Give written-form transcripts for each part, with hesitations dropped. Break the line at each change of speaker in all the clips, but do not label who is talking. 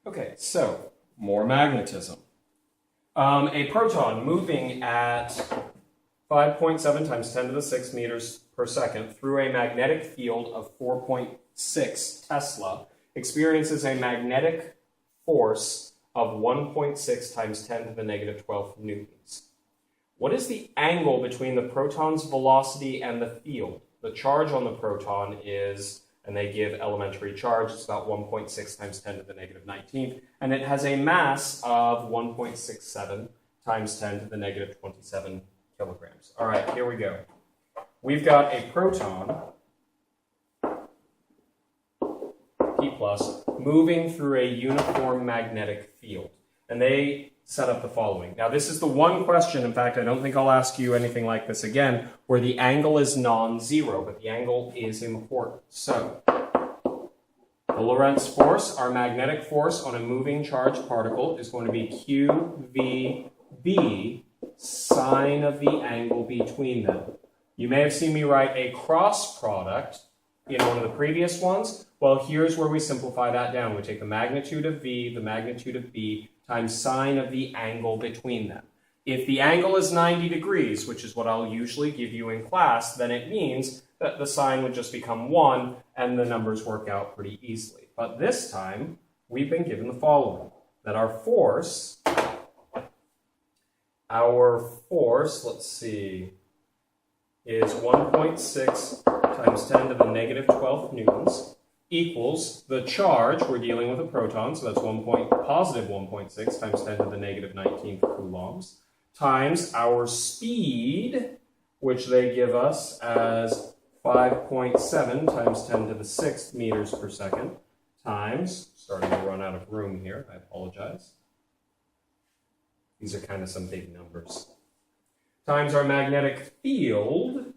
Okay, so more magnetism. A proton moving at 5.7 times 10 to the 6 meters per second through a magnetic field of 4.6 Tesla experiences a magnetic force of 1.6 times 10 to the negative 12 newtons. What is the angle between the proton's velocity and the field? The charge on the proton is, and they give elementary charge, it's about 1.6 times 10 to the negative 19th, and it has a mass of 1.67 times 10 to the negative 27 kilograms. All right, here we go. We've got a proton, P+, moving through a uniform magnetic field, and they set up the following. Now, this is the one question, in fact, I don't think I'll ask you anything like this again, where the angle is non-zero, but the angle is important. So, the Lorentz force, our magnetic force on a moving charged particle, is going to be QVB, sine of the angle between them. You may have seen me write a cross product in one of the previous ones. Well, here's where we simplify that down. We take the magnitude of V, the magnitude of B, times sine of the angle between them. If the angle is 90 degrees, which is what I'll usually give you in class, then it means that the sine would just become 1, and the numbers work out pretty easily. But this time, we've been given the following, that our force, let's see, is 1.6 times 10 to the negative 12 newtons, equals the charge, we're dealing with a proton, so that's positive 1.6 times 10 to the negative 19th coulombs, times our speed, which they give us as 5.7 times 10 to the 6th meters per second, times, starting to run out of room here, I apologize. These are kind of some big numbers. Times our magnetic field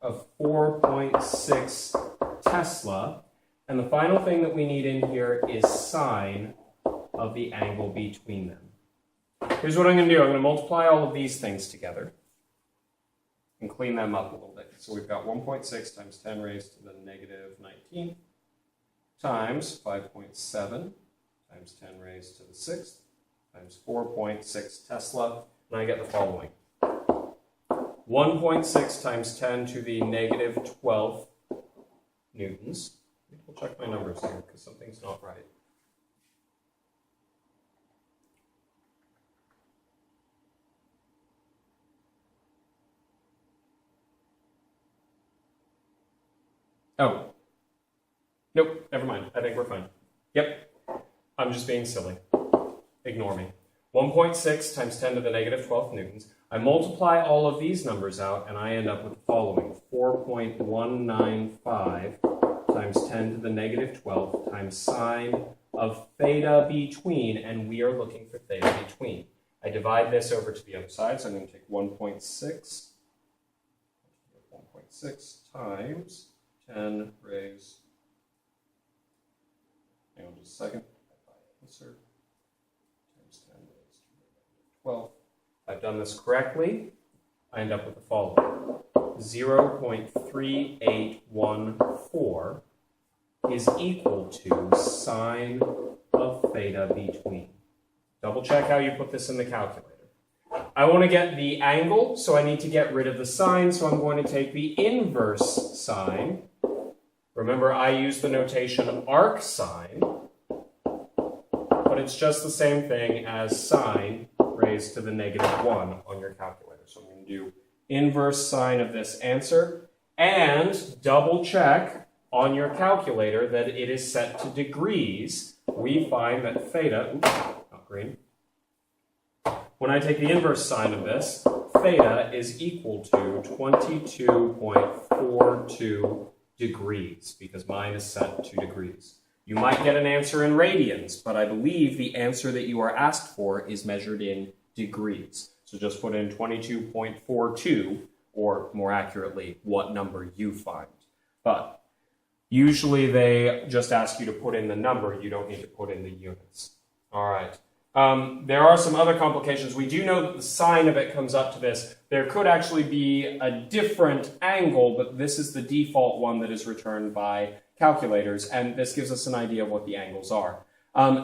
of 4.6 Tesla. And the final thing that we need in here is sine of the angle between them. Here's what I'm going to do. I'm going to multiply all of these things together and clean them up a little bit. So we've got 1.6 times 10 raised to the negative 19th times 5.7 times 10 raised to the 6th times 4.6 Tesla. And I get the following. 1.6 times 10 to the negative 12 newtons. I'll check my numbers here because something's not right. Oh. Nope, never mind. I think we're fine. Yep. I'm just being silly. Ignore me. 1.6 times 10 to the negative 12 newtons. I multiply all of these numbers out, and I end up with the following. 4.195 times 10 to the negative 12 times sine of theta between, and we are looking for theta between. I divide this over to the other side, so I'm going to take 1.6 times 10 raised, hang on just a second, times 10 raised to 12. If I've done this correctly, I end up with the following. 0.3814 is equal to sine of theta between. Double check how you put this in the calculator. I want to get the angle, so I need to get rid of the sine, so I'm going to take the inverse sine. Remember, I use the notation arc sine, but it's just the same thing as sine raised to the negative 1 on your calculator. So I'm going to do inverse sine of this answer, and double check on your calculator that it is set to degrees. We find that theta, oops, not green. When I take the inverse sine of this, theta is equal to 22.42 degrees, because mine is set to degrees. You might get an answer in radians, but I believe the answer that you are asked for is measured in degrees. So just put in 22.42, or more accurately, what number you find. But usually they just ask you to put in the number, you don't need to put in the units. All right, There are some other complications. We do know that the sine of it comes up to this. There could actually be a different angle, but this is the default one that is returned by calculators, and this gives us an idea of what the angles are.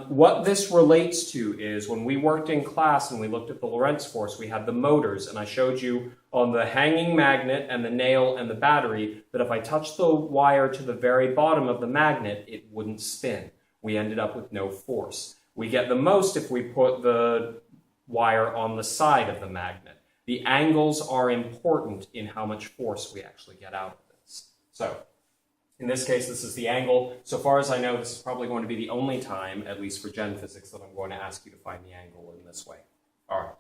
What this relates to is when we worked in class and we looked at the Lorentz force, we had the motors, and I showed you on the hanging magnet and the nail and the battery that if I touched the wire to the very bottom of the magnet, it wouldn't spin. We ended up with no force. We get the most if we put the wire on the side of the magnet. The angles are important in how much force we actually get out of this. So, in this case, this is the angle. So far as I know, this is probably going to be the only time, at least for Gen Physics, that I'm going to ask you to find the angle in this way. All right.